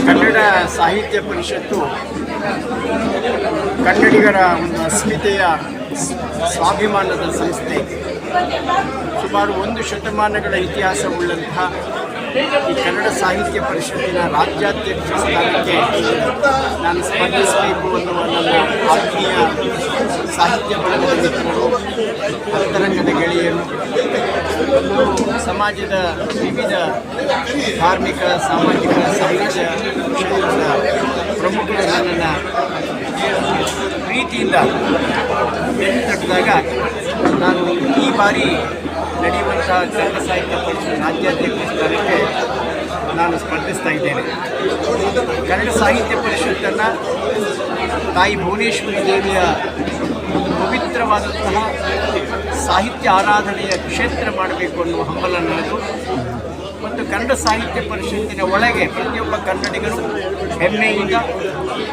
ಕನ್ನಡ ಸಾಹಿತ್ಯ ಪರಿಷತ್ತು ಕನ್ನಡಿಗರ ಒಂದು ಅಸ್ಮಿತೆಯ ಸ್ವಾಭಿಮಾನದ ಸಂಸ್ಥೆ. ಸುಮಾರು 1 ಶತಮಾನಗಳ ಇತಿಹಾಸವುಳ್ಳಂತಹ ಈ ಕನ್ನಡ ಸಾಹಿತ್ಯ ಪರಿಷತ್ತಿನ ರಾಜ್ಯಾಧ್ಯಕ್ಷ ಸ್ಥಾನಕ್ಕೆ ನಾನು ಸ್ಪರ್ಧಿಸಬೇಕು ಅನ್ನುವ ನನ್ನ ಆತ್ಮೀಯ ಸಾಹಿತ್ಯ ಬಳಗದ ಮಿತ್ರರು, ಅಂತರಂಗದ ಗೆಳೆಯರು, ಸಮಾಜದ ವಿವಿಧ ಧಾರ್ಮಿಕ ಸಾಮಾಜಿಕ ಸಾಹಿತ್ಯ ಕ್ಷೇತ್ರದ ಪ್ರಮುಖರು ನನ್ನನ್ನು ಪ್ರೀತಿಯಿಂದ ತಟ್ಟಿದಾಗ ನಾನು ಈ ಬಾರಿ ನಡೆಯುವಂಥ ಕನ್ನಡ ಸಾಹಿತ್ಯ ಪರಿಷತ್ ರಾಜ್ಯಾಧ್ಯಕ್ಷ ಸ್ಥಾನಕ್ಕೆ ನಾನು ಸ್ಪರ್ಧಿಸ್ತಾ ಇದ್ದೇನೆ. ಕನ್ನಡ ಸಾಹಿತ್ಯ ಪರಿಷತ್ತನ್ನು ತಾಯಿ ಭುವನೇಶ್ವರಿ ದೇವಿಯ ಪವಿತ್ರವಾದಂತಹ ಸಾಹಿತ್ಯ ಆರಾಧನೆಯ ಕ್ಷೇತ್ರ ಮಾಡಬೇಕು ಅನ್ನುವ ಹಂಬಲ ನನ್ನದು. ಮತ್ತು ಕನ್ನಡ ಸಾಹಿತ್ಯ ಪರಿಷತ್ತಿನ ಒಳಗೆ ಪ್ರತಿಯೊಬ್ಬ ಕನ್ನಡಿಗರು ಹೆಮ್ಮೆಯಿಂದ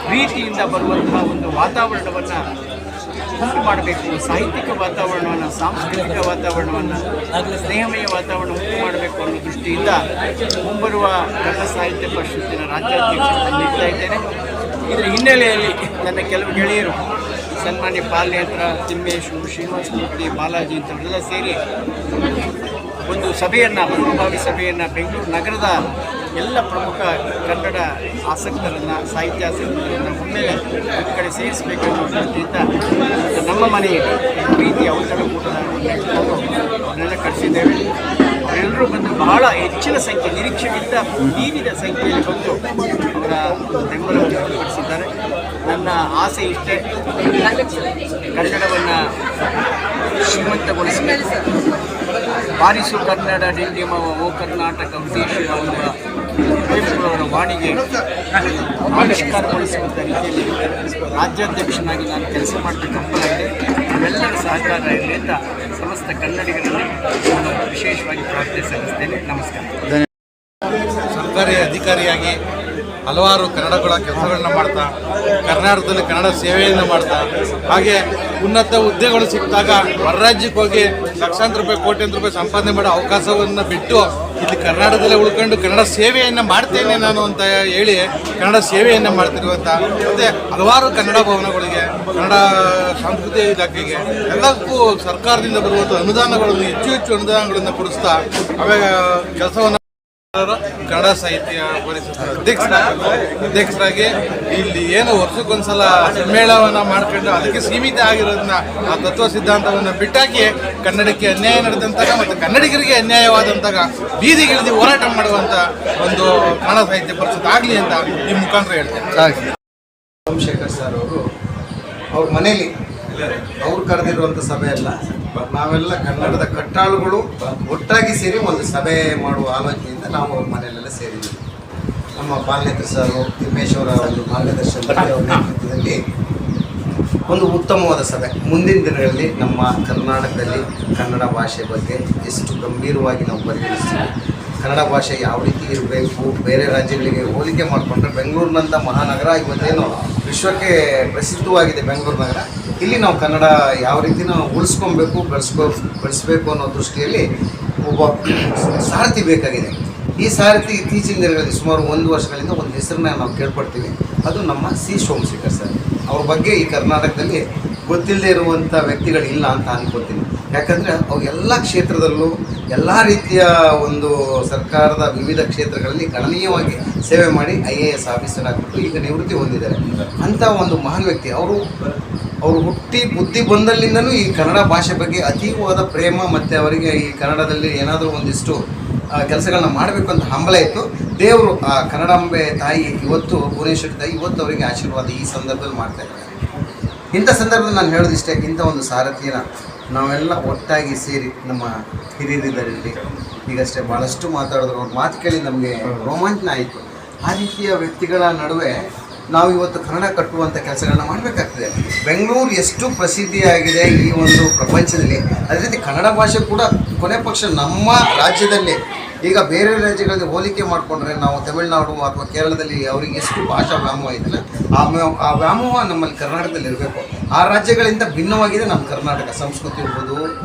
ಪ್ರೀತಿಯಿಂದ ಬರುವಂತಹ ಒಂದು ವಾತಾವರಣವನ್ನು ಉಂಟು ಮಾಡಬೇಕು. ಸಾಹಿತ್ಯಿಕ ವಾತಾವರಣವನ್ನು, ಸಾಂಸ್ಕೃತಿಕ ವಾತಾವರಣವನ್ನು, ಸ್ನೇಹಮಯ ವಾತಾವರಣ ಉಂಟು ಮಾಡಬೇಕು ಅನ್ನೋ ದೃಷ್ಟಿಯಿಂದ ಮುಂಬರುವ ಕನ್ನಡ ಸಾಹಿತ್ಯ ಪರಿಷತ್ತಿನ ರಾಜ್ಯಾಧ್ಯಕ್ಷತೆ ನೀಡ್ತಾ ಇದ್ದೇನೆ. ಇದರ ಹಿನ್ನೆಲೆಯಲ್ಲಿ ನನ್ನ ಕೆಲವು ಗೆಳೆಯರು ಸನ್ಮಾನ್ಯ ಪಾಲ್ನೇತ್ರ, ತಿಮ್ಮೇಶು, ಶ್ರೀನಿವಾಸ ಮೂರ್ತಿ, ಬಾಲಾಜಿ ಇಂಥವರೆಲ್ಲ ಸೇರಿ ಒಂದು ಸಭೆಯನ್ನು, ಪೂರ್ವಭಾವಿ ಸಭೆಯನ್ನು ಬೆಂಗಳೂರು ನಗರದ ಎಲ್ಲ ಪ್ರಮುಖ ಕನ್ನಡ ಆಸಕ್ತರನ್ನು, ಸಾಹಿತ್ಯಾಸಕ್ತರನ್ನು ಒಮ್ಮೆಲೆ ಒಂದು ಕಡೆ ಸೇರಿಸಬೇಕು ಅನ್ನೋ ದೃಷ್ಟಿಯಿಂದ ನಮ್ಮ ಮನೆಯಲ್ಲಿ ಪ್ರೀತಿ ಔಷಧ ಕೂಟವನ್ನು ಇಟ್ಕೊಂಡು ಅವನ್ನೆಲ್ಲ ಕಳಿಸಿದ್ದೇವೆ. ಅವರೆಲ್ಲರೂ ಬಂದು ಬಹಳ ಹೆಚ್ಚಿನ ಸಂಖ್ಯೆ, ನಿರೀಕ್ಷೆಗಿಂತ ಮೀರಿದ ಸಂಖ್ಯೆಯಲ್ಲಿ ಬಂದು ಅವರ ಬೆಂಬಲವನ್ನು ವ್ಯಕ್ತಪಡಿಸಿದ್ದಾರೆ. ನನ್ನ ಆಸೆ ಇಷ್ಟೇ, ಕನ್ನಡವನ್ನು ಶ್ರೀಮಂತಗೊಳಿಸಬೇಕು. ಬಾರಿಸು ಕನ್ನಡ ಡಿಂಡಿಮವ ಓ ಕರ್ನಾಟಕ ಉದ್ದೇಶ ಅನ್ನುವ ಕುವೆಂಪುರವರ ವಾಣಿಗೆ ಆವಿಷ್ಕಾರಗೊಳಿಸುವಂಥ ರೀತಿಯಲ್ಲಿ ರಾಜ್ಯಾಧ್ಯಕ್ಷನಾಗಿ ನಾನು ಕೆಲಸ ಮಾಡಲಿಕ್ಕೆ ಹಂಬಲ ಇದೆ. ಇವೆಲ್ಲರ ಸಹಕಾರ ಇರಲಿ ಅಂತ ಸಮಸ್ತ ಕನ್ನಡಿಗರಲ್ಲಿ ನಾನು ವಿಶೇಷವಾಗಿ ಪ್ರಾರ್ಥನೆ ಸಲ್ಲಿಸ್ತೇನೆ. ನಮಸ್ಕಾರ. ಸರ್ಕಾರಿ ಅಧಿಕಾರಿಯಾಗಿ ಹಲವಾರು ಕನ್ನಡಗಳ ಕೆಲಸಗಳನ್ನ ಮಾಡ್ತಾ, ಕರ್ನಾಟಕದಲ್ಲಿ ಕನ್ನಡ ಸೇವೆಯನ್ನು ಮಾಡ್ತಾ, ಹಾಗೆ ಉನ್ನತ ಹುದ್ದೆಗಳು ಸಿಕ್ಕಿದಾಗ ಹೊರ ರಾಜ್ಯಕ್ಕೆ ಹೋಗಿ ಲಕ್ಷಾಂತರ ರೂಪಾಯಿ, ಕೋಟ್ಯಾಂತರ ರೂಪಾಯಿ ಸಂಪಾದನೆ ಮಾಡೋ ಅವಕಾಶವನ್ನು ಬಿಟ್ಟು ಇಲ್ಲಿ ಕರ್ನಾಟಕದಲ್ಲೇ ಉಳ್ಕೊಂಡು ಕನ್ನಡ ಸೇವೆಯನ್ನು ಮಾಡ್ತೇನೆ ನಾನು ಅಂತ ಹೇಳಿ ಕನ್ನಡ ಸೇವೆಯನ್ನು ಮಾಡ್ತಿರುವಂಥ, ಮತ್ತು ಹಲವಾರು ಕನ್ನಡ ಭವನಗಳಿಗೆ, ಕನ್ನಡ ಸಂಸ್ಕೃತಿ ಇಲಾಖೆಗೆ ಎಲ್ಲಕ್ಕೂ ಸರ್ಕಾರದಿಂದ ಬರುವಂಥ ಅನುದಾನಗಳನ್ನು, ಹೆಚ್ಚು ಅನುದಾನಗಳನ್ನು ಕೊಡಿಸ್ತಾ ಕೆಲಸವನ್ನು ಕನ್ನಡ ಸಾಹಿತ್ಯ ಪರಿಷತ್ ಅಧ್ಯಕ್ಷರಾಗಿ ಇಲ್ಲಿ ಏನು ವರ್ಷಕ್ಕೊಂದ್ಸಲ ಸಮ್ಮೇಳನವನ್ನು ಮಾಡ್ಕೊಂಡು ಅದಕ್ಕೆ ಸೀಮಿತ ಆಗಿರೋದನ್ನ, ಆ ತತ್ವ ಸಿದ್ಧಾಂತವನ್ನು ಬಿಟ್ಟಾಕಿ ಕನ್ನಡಕ್ಕೆ ಅನ್ಯಾಯ ನಡೆದಂತಾಗ ಮತ್ತು ಕನ್ನಡಿಗರಿಗೆ ಅನ್ಯಾಯವಾದಂತಾಗ ಬೀದಿಗಿಳಿದು ಹೋರಾಟ ಮಾಡುವಂಥ ಒಂದು ಕನ್ನಡ ಸಾಹಿತ್ಯ ಪರಿಷತ್ ಆಗಲಿ ಅಂತ ಈ ಮುಖಾಂತರ ಹೇಳ್ತೇನೆ. ಸೋಮಶೇಖರ್ ಸರ್ ಅವರು ಅವ್ರ ಮನೇಲಿ ಅವ್ರು ಕರೆದಿರುವಂಥ ಸಭೆ ಅಲ್ಲ, ನಾವೆಲ್ಲ ಕನ್ನಡದ ಕಟ್ಟಾಳುಗಳು ಒಟ್ಟಾಗಿ ಸೇರಿ ಒಂದು ಸಭೆ ಮಾಡುವ ಆಲೋಚನೆಯಿಂದ ನಾವು ಅವ್ರ ಮನೆಯಲ್ಲೆಲ್ಲ ಸೇರಿದ್ದೀವಿ. ನಮ್ಮ ಪಾಲ್ನೇತ್ರ ಸರ್, ತಿಮ್ಮೇಶ್ ಅವರ ಒಂದು ಮಾರ್ಗದರ್ಶನದಲ್ಲಿ, ಅವರ ನೇತೃತ್ವದಲ್ಲಿ ಒಂದು ಉತ್ತಮವಾದ ಸಭೆ. ಮುಂದಿನ ದಿನಗಳಲ್ಲಿ ನಮ್ಮ ಕರ್ನಾಟಕದಲ್ಲಿ ಕನ್ನಡ ಭಾಷೆ ಬಗ್ಗೆ ಎಷ್ಟು ಗಂಭೀರವಾಗಿ ನಾವು ಪರಿಗಣಿಸ್ತೀವಿ, ಕನ್ನಡ ಭಾಷೆ ಯಾವ ರೀತಿ ಇರಬೇಕು, ಬೇರೆ ರಾಜ್ಯಗಳಿಗೆ ಹೋಲಿಕೆ ಮಾಡಿಕೊಂಡ್ರೆ ಬೆಂಗಳೂರಿನಂಥ ಮಹಾನಗರ ಇವತ್ತೇನು ವಿಶ್ವಕ್ಕೆ ಪ್ರಸಿದ್ಧವಾಗಿದೆ ಬೆಂಗಳೂರು ನಗರ, ಇಲ್ಲಿ ನಾವು ಕನ್ನಡ ಯಾವ ರೀತಿ ನಾವು ಉಳಿಸ್ಕೊಬೇಕು, ಬೆಳೆಸಬೇಕು ಅನ್ನೋ ದೃಷ್ಟಿಯಲ್ಲಿ ಒಬ್ಬ ಸಾರಥಿ ಬೇಕಾಗಿದೆ. ಈ ಸಾರಥಿ ಇತ್ತೀಚಿನ ದಿನಗಳಲ್ಲಿ ಸುಮಾರು 1 ವರ್ಷಗಳಿಂದ ಒಂದು ಹೆಸರನ್ನ ನಾವು ಕೇಳ್ಪಡ್ತೀವಿ, ಅದು ನಮ್ಮ ಸಿ ಸೋಮಶೇಖರ್ ಸರ್. ಅವ್ರ ಬಗ್ಗೆ ಈ ಕರ್ನಾಟಕದಲ್ಲಿ ಗೊತ್ತಿಲ್ಲದೆ ಇರುವಂಥ ವ್ಯಕ್ತಿಗಳಿಲ್ಲ ಅಂತ ಅನ್ಕೋತೀನಿ. ಯಾಕಂದರೆ ಅವ್ರು ಎಲ್ಲ ಕ್ಷೇತ್ರದಲ್ಲೂ ಎಲ್ಲ ರೀತಿಯ ಒಂದು ಸರ್ಕಾರದ ವಿವಿಧ ಕ್ಷೇತ್ರಗಳಲ್ಲಿ ಗಣನೀಯವಾಗಿ ಸೇವೆ ಮಾಡಿ IAS ಆಫೀಸರ್ ಆಗಿಬಿಟ್ಟು ಈಗ ನಿವೃತ್ತಿ ಹೊಂದಿದ್ದಾರೆ. ಅಂಥ ಒಂದು ಮಹಾನ್ ವ್ಯಕ್ತಿ ಅವರು ಹುಟ್ಟಿ ಬುದ್ಧಿ ಬಂದಲ್ಲಿಂದನೂ ಈ ಕನ್ನಡ ಭಾಷೆ ಬಗ್ಗೆ ಅತೀವವಾದ ಪ್ರೇಮ, ಮತ್ತು ಅವರಿಗೆ ಈ ಕನ್ನಡದಲ್ಲಿ ಏನಾದರೂ ಒಂದಿಷ್ಟು ಕೆಲಸಗಳನ್ನ ಮಾಡಬೇಕು ಅಂತ ಹಂಬಲ ಇತ್ತು. ದೇವರು ಆ ಕನ್ನಡಾಂಬೆ ತಾಯಿ ಇವತ್ತು, ಭುವನೇಶ್ವರಿ ತಾಯಿ ಇವತ್ತು ಅವರಿಗೆ ಆಶೀರ್ವಾದ ಈ ಸಂದರ್ಭದಲ್ಲಿ ಮಾಡ್ತಾ ಇದ್ದಾರೆ. ಇಂಥ ಸಂದರ್ಭದಲ್ಲಿ ನಾನು ಹೇಳೋದಿಷ್ಟೇ, ಇಂಥ ಒಂದು ಸಾರಥಿನ ನಾವೆಲ್ಲ ಒಟ್ಟಾಗಿ ಸೇರಿ, ನಮ್ಮ ಹಿರಿಯರಿದ್ದರಲ್ಲಿ ಈಗಷ್ಟೇ ಭಾಳಷ್ಟು ಮಾತಾಡಿದ್ರು, ಅವ್ರ ಮಾತು ಕೇಳಿ ನಮಗೆ ರೋಮಾಂಚನ ಆಯಿತು. ಆ ರೀತಿಯ ವ್ಯಕ್ತಿಗಳ ನಡುವೆ ನಾವು ಇವತ್ತು ಕನ್ನಡ ಕಟ್ಟುವಂಥ ಕೆಲಸಗಳನ್ನ ಮಾಡಬೇಕಾಗ್ತದೆ. ಬೆಂಗಳೂರು ಎಷ್ಟು ಪ್ರಸಿದ್ಧಿಯಾಗಿದೆ ಈ ಒಂದು ಪ್ರಪಂಚದಲ್ಲಿ, ಅದೇ ರೀತಿ ಕನ್ನಡ ಭಾಷೆ ಕೂಡ ಕೊನೆ ಪಕ್ಷ ನಮ್ಮ ರಾಜ್ಯದಲ್ಲಿ ಈಗ ಬೇರೆ ರಾಜ್ಯಗಳಲ್ಲಿ ಹೋಲಿಕೆ ಮಾಡಿಕೊಂಡ್ರೆ, ನಾವು ತಮಿಳುನಾಡು ಅಥವಾ ಕೇರಳದಲ್ಲಿ ಅವರಿಗೆ ಎಷ್ಟು ಭಾಷಾ ವ್ಯಾಮೋಹ ಇದೆಯಲ್ಲ, ಆ ವ್ಯಾಮೋಹ ನಮ್ಮಲ್ಲಿ ಕರ್ನಾಟಕದಲ್ಲಿ ಇರಬೇಕು. ಆ ರಾಜ್ಯಗಳಿಂದ ಭಿನ್ನವಾಗಿದೆ ನಮ್ಮ ಕರ್ನಾಟಕ. ಸಂಸ್ಕೃತಿ ಇರ್ಬೋದು,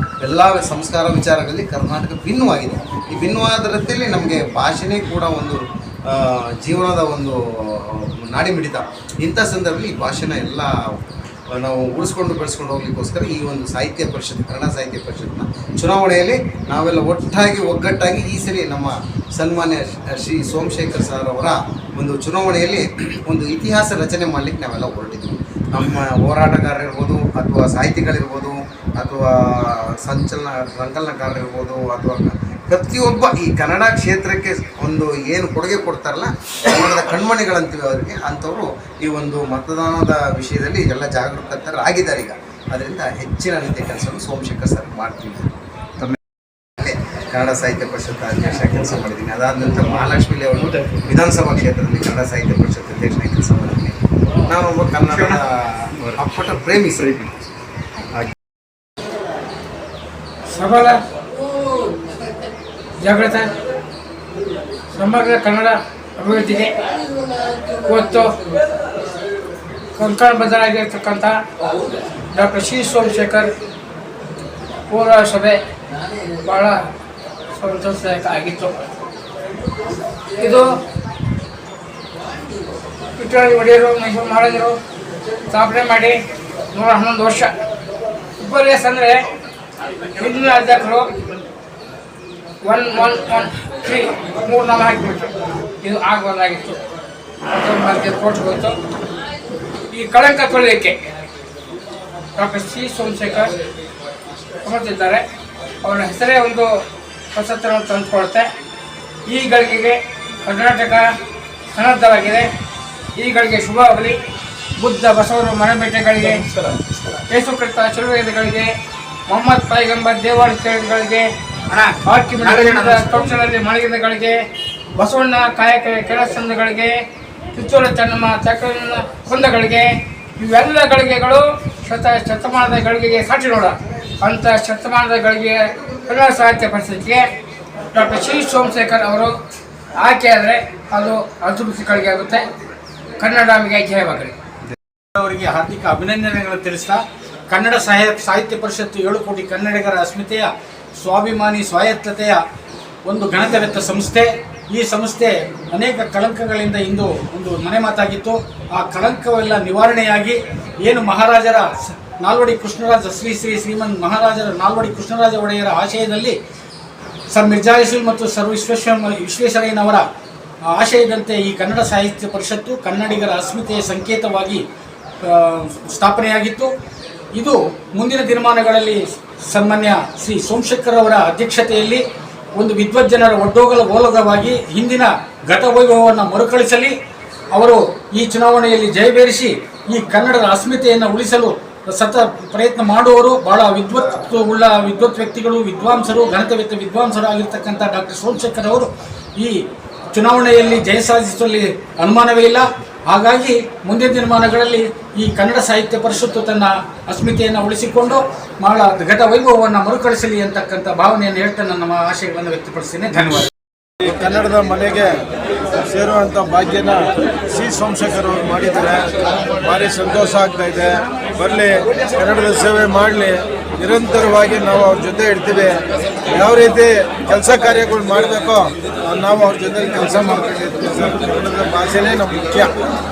ಎಲ್ಲ ಸಂಸ್ಕಾರ ವಿಚಾರಗಳಲ್ಲಿ ಕರ್ನಾಟಕ ಭಿನ್ನವಾಗಿದೆ. ಈ ಭಿನ್ನವಾದ ರೀತಿಯಲ್ಲಿ ನಮಗೆ ಭಾಷೆನೇ ಕೂಡ ಒಂದು ಜೀವನದ ಒಂದು ನಾಡಿ ಮಿಡಿತ. ಇಂಥ ಸಂದರ್ಭದಲ್ಲಿ ಈ ಭಾಷೆನ ಎಲ್ಲ ನಾವು ಉಳಿಸ್ಕೊಂಡು ಬೆಳೆಸ್ಕೊಂಡು ಹೋಗ್ಲಿಕ್ಕೋಸ್ಕರ ಈ ಒಂದು ಸಾಹಿತ್ಯ ಪರಿಷತ್, ಕನ್ನಡ ಸಾಹಿತ್ಯ ಪರಿಷತ್ನ ಚುನಾವಣೆಯಲ್ಲಿ ನಾವೆಲ್ಲ ಒಗ್ಗಟ್ಟಾಗಿ ಈ ಸರಿ ನಮ್ಮ ಸನ್ಮಾನ್ಯ ಶ್ರೀ ಸೋಮಶೇಖರ್ ಸರ್ ಅವರ ಒಂದು ಚುನಾವಣೆಯಲ್ಲಿ ಒಂದು ಇತಿಹಾಸ ರಚನೆ ಮಾಡಲಿಕ್ಕೆ ನಾವೆಲ್ಲ ಹೊರಟಿದ್ವಿ. ನಮ್ಮ ಹೋರಾಟಗಾರರಿರ್ಬೋದು ಅಥವಾ ಸಾಹಿತಿಗಳಿರ್ಬೋದು ಅಥವಾ ಸಂಕಲನಕಾರರಿರ್ಬೋದು ಅಥವಾ ಪ್ರತಿಯೊಬ್ಬ ಈ ಕನ್ನಡ ಕ್ಷೇತ್ರಕ್ಕೆ ಒಂದು ಏನು ಕೊಡುಗೆ ಕೊಡ್ತಾರಲ್ಲ, ಕನ್ನಡದ ಕಣ್ಮಣಿಗಳಂತೀವಿ ಅವರಿಗೆ, ಅಂಥವರು ಈ ಒಂದು ಮತದಾನದ ವಿಷಯದಲ್ಲಿ ಎಲ್ಲ ಜಾಗೃತರಾಗಿದ್ದಾರೆ ಈಗ. ಅದರಿಂದ ಹೆಚ್ಚಿನ ರೀತಿಯ ಕೆಲಸವನ್ನು ಸೋಮಶೇಖರ್ ಸರ್ ಮಾಡ್ತೀವಿ. ಕನ್ನಡ ಸಾಹಿತ್ಯ ಪರಿಷತ್ ಅಧ್ಯಕ್ಷ ಕೆಲಸ ಮಾಡಿದ್ದೀನಿ. ಅದಾದ ನಂತರ ಮಹಾಲಕ್ಷ್ಮಿ ಲೇಔಟ್ ವಿಧಾನಸಭಾ ಕ್ಷೇತ್ರದಲ್ಲಿ ಕನ್ನಡ ಸಾಹಿತ್ಯ ಪರಿಷತ್ ಅಧ್ಯಕ್ಷನಾಗಿ ಕೆಲಸ ಮಾಡಿದ್ದೀನಿ. ನಾನೊಬ್ಬ ಕನ್ನಡದ ಅಪ್ಪಟ ಪ್ರೇಮಿ ಸಬಲ ಜಾಗೃತ ಸಮಗ್ರ ಕನ್ನಡ ಅಭಿವೃದ್ಧಿಗೆ ಇವತ್ತು ಕಂಕಣಬದ್ಧರಾಗಿರ್ತಕ್ಕಂಥ ಡಾಕ್ಟರ್ ಶ್ರೀ ಸೋಮಶೇಖರ್ ಪೂರ್ವ ಸಭೆ ಭಾಳ ಸಂತೋಷದಾಯಕ ಆಗಿತ್ತು. ಇದು ವಿಠ್ಠಲ ಒಡೆಯರು ಮೈಸೂರು ಮಹಾರಾಜರು ಸ್ಥಾಪನೆ ಮಾಡಿ 111 ವರ್ಷ. ಇಬ್ಬರು ಅಂದರೆ ಹಿಂದಿನ ಅಧ್ಯಕ್ಷರು 113 3 ಹಾಕಿಬಿಟ್ರು. ಇದು ಆಗಬಾರ್ದಾಗಿತ್ತು. ಕೋರ್ಟ್ಗೆ ಹೋಯಿತು. ಈ ಕಳಂಕ ತೊಳೆಯಲಿಕ್ಕೆ ಡಾಕ್ಟರ್ ಶ್ರೀ ಸೋಮಶೇಖರ್ ಸಮರ್ಥಿದ್ದಾರೆ. ಅವರ ಹೆಸರೇ ಒಂದು ಹೊಸತನವನ್ನು ತಂದುಕೊಡುತ್ತೆ. ಈ ಗಳಿಗೆಗೆ ಕರ್ನಾಟಕ ಸನ್ನದ್ಧವಾಗಿದೆ. ಈ ಗಳಿಗೆ ಶುಭವಾಗಲಿ. ಬುದ್ಧ ಬಸವರ ಮನೆಬೇಟೆಗಳಿಗೆ, ಯೇಸು ಕ್ರಿಸ್ತ ಶಿಲುಬೆಗಳಿಗೆ, ಮೊಹಮ್ಮದ್ ಪೈಗಂಬರ್ ದೇವಾಲಯಗಳಿಗೆ, ತೋಟದಲ್ಲಿ ಮಳೆಗಿದಗಳಿಗೆ, ಬಸವಣ್ಣ ಕಾಯಕ ಕೆಲಸಗಳಿಗೆ, ಕಿತ್ತೂರು ಚೆನ್ನಮ್ಮ ಚಕ್ರನ ಕೊಂದಗಳಿಗೆ, ಇವೆಲ್ಲ ಗಳಿಗೆಗಳು ಶತಮಾನದ ಗಳಿಗೆಗೆ ಸಾಕ್ಷಿ ನೋಡ. ಅಂಥ ಶತಮಾನದ ಗಳಿಗೆ ಕನ್ನಡ ಸಾಹಿತ್ಯ ಪರಿಷತ್ಗೆ ಡಾಕ್ಟರ್ ಶ್ರೀ ಸೋಮಶೇಖರ್ ಅವರು ಆಯ್ಕೆಯಾದರೆ ಅದು ಅದ್ಭುತ ಗಳಿಗೆ ಆಗುತ್ತೆ. ಕನ್ನಡಾಂಬೆಗೆ ಜಯವಾಗಲಿ. ಅವರಿಗೆ ಹಾರ್ದಿಕ ಅಭಿನಂದನೆಗಳನ್ನು ತಿಳಿಸ್ತಾ, ಕನ್ನಡ ಸಾಹಿತ್ಯ ಪರಿಷತ್ತು 7 ಕೋಟಿ ಕನ್ನಡಿಗರ ಅಸ್ಮಿತೆಯ ಸ್ವಾಭಿಮಾನಿ ಸ್ವಾಯತ್ತತೆಯ ಒಂದು ಗಣತವೆತ್ತ ಸಂಸ್ಥೆ. ಈ ಸಂಸ್ಥೆ ಅನೇಕ ಕಳಂಕಗಳಿಂದ ಇಂದು ಒಂದು ಮನೆ ಮಾತಾಗಿತ್ತು. ಆ ಕಳಂಕವೆಲ್ಲ ನಿವಾರಣೆಯಾಗಿ ಏನು ಮಹಾರಾಜರ ನಾಲ್ವಡಿ ಕೃಷ್ಣರಾಜ ಶ್ರೀಮನ್ ಮಹಾರಾಜರ ನಾಲ್ವಡಿ ಕೃಷ್ಣರಾಜ ಒಡೆಯರ ಆಶಯದಲ್ಲಿ ಸರ್ ಮಿರ್ಜಾ ಇಸ್ಮಾಯಿಲ್ ಮತ್ತು ಸರ್ ವಿಶ್ವೇಶ್ವರಯ್ಯನವರ ಆಶಯದಂತೆ ಈ ಕನ್ನಡ ಸಾಹಿತ್ಯ ಪರಿಷತ್ತು ಕನ್ನಡಿಗರ ಅಸ್ಮಿತೆಯ ಸಂಕೇತವಾಗಿ ಸ್ಥಾಪನೆಯಾಗಿತ್ತು. ಇದು ಮುಂದಿನ ದಿನಮಾನಗಳಲ್ಲಿ ಸನ್ಮಾನ್ಯ ಶ್ರೀ ಸೋಮಶೇಖರ್ ಅವರ ಅಧ್ಯಕ್ಷತೆಯಲ್ಲಿ ಒಂದು ವಿದ್ವಜ್ಜನರ ಓಲಗವಾಗಿ ಹಿಂದಿನ ಗತವೈಭವವನ್ನು ಮರುಕಳಿಸಲಿ. ಅವರು ಈ ಚುನಾವಣೆಯಲ್ಲಿ ಜಯಬೇರಿಸಿ ಈ ಕನ್ನಡದ ಅಸ್ಮಿತೆಯನ್ನು ಉಳಿಸಲು ಸತ ಪ್ರಯತ್ನ ಮಾಡುವವರು. ಬಹಳ ವಿದ್ವತ್ ವ್ಯಕ್ತಿಗಳು, ವಿದ್ವಾಂಸರು, ಗಣತವೆತ್ತ ವಿದ್ವಾಂಸರು ಆಗಿರ್ತಕ್ಕಂಥ ಡಾಕ್ಟರ್ ಸೋಮಶೇಖರ್ ಅವರು ಈ ಚುನಾವಣೆಯಲ್ಲಿ ಜಯ ಸಾಧಿಸುವಲ್ಲಿ ಅನುಮಾನವೇ ಇಲ್ಲ. ಹಾಗಾಗಿ ಮುಂದಿನ ದಿನಮಾನಗಳಲ್ಲಿ ಈ ಕನ್ನಡ ಸಾಹಿತ್ಯ ಪರಿಷತ್ತು ತನ್ನ ಅಸ್ಮಿತೆಯನ್ನು ಉಳಿಸಿಕೊಂಡು ಬಹಳ ಘಟ ವೈಭವವನ್ನು ಮರುಕಳಿಸಲಿ ಅಂತಕ್ಕಂಥ ಭಾವನೆಯನ್ನು ಹೇಳ್ತಾ ನನ್ನ ಆಶಯಗಳನ್ನು ವ್ಯಕ್ತಪಡಿಸ್ತೇನೆ. ಧನ್ಯವಾದ. ಕನ್ನಡದ ಮನೆಗೆ ಸೇರುವಂಥ ಭಾಗ್ಯನ ಶ್ರೀ ಸೋಮಶೇಖರ್ ಅವರು ಮಾಡಿದ್ದಾರೆ. ಭಾರಿ ಸಂತೋಷ ಆಗ್ತಾ ಇದೆ. ಬರಲಿ, ಕನ್ನಡದ ಸೇವೆ ಮಾಡಲಿ. ನಿರಂತರವಾಗಿ ನಾವು ಅವ್ರ ಜೊತೆ ಇರ್ತೀವಿ. ಯಾವ ರೀತಿ ಕೆಲಸ ಕಾರ್ಯಗಳು ಮಾಡಬೇಕೋ ನಾವು ಅವ್ರ ಜೊತೆ ಕೆಲಸ ಮಾಡ್ಕೊಂಡಿರ್ತೀವಿ ಸರ್. ಕನ್ನಡದ ಭಾಷೆನೇ ನಮ್ಗೆ ಮುಖ್ಯ.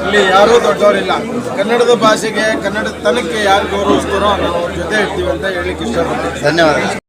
ಇಲ್ಲಿ ಯಾರೂ ದೊಡ್ಡವರಿಲ್ಲ. ಕನ್ನಡದ ಭಾಷೆಗೆ, ಕನ್ನಡತನಕ್ಕೆ ಯಾರು ಗೌರವಿಸ್ತಾರೋ ನಾವು ಅವ್ರ ಜೊತೆ ಇರ್ತೀವಿ ಅಂತ ಹೇಳಲಿಕ್ಕೆ ಇಷ್ಟಪಡ್ತೀನಿ. ಧನ್ಯವಾದ.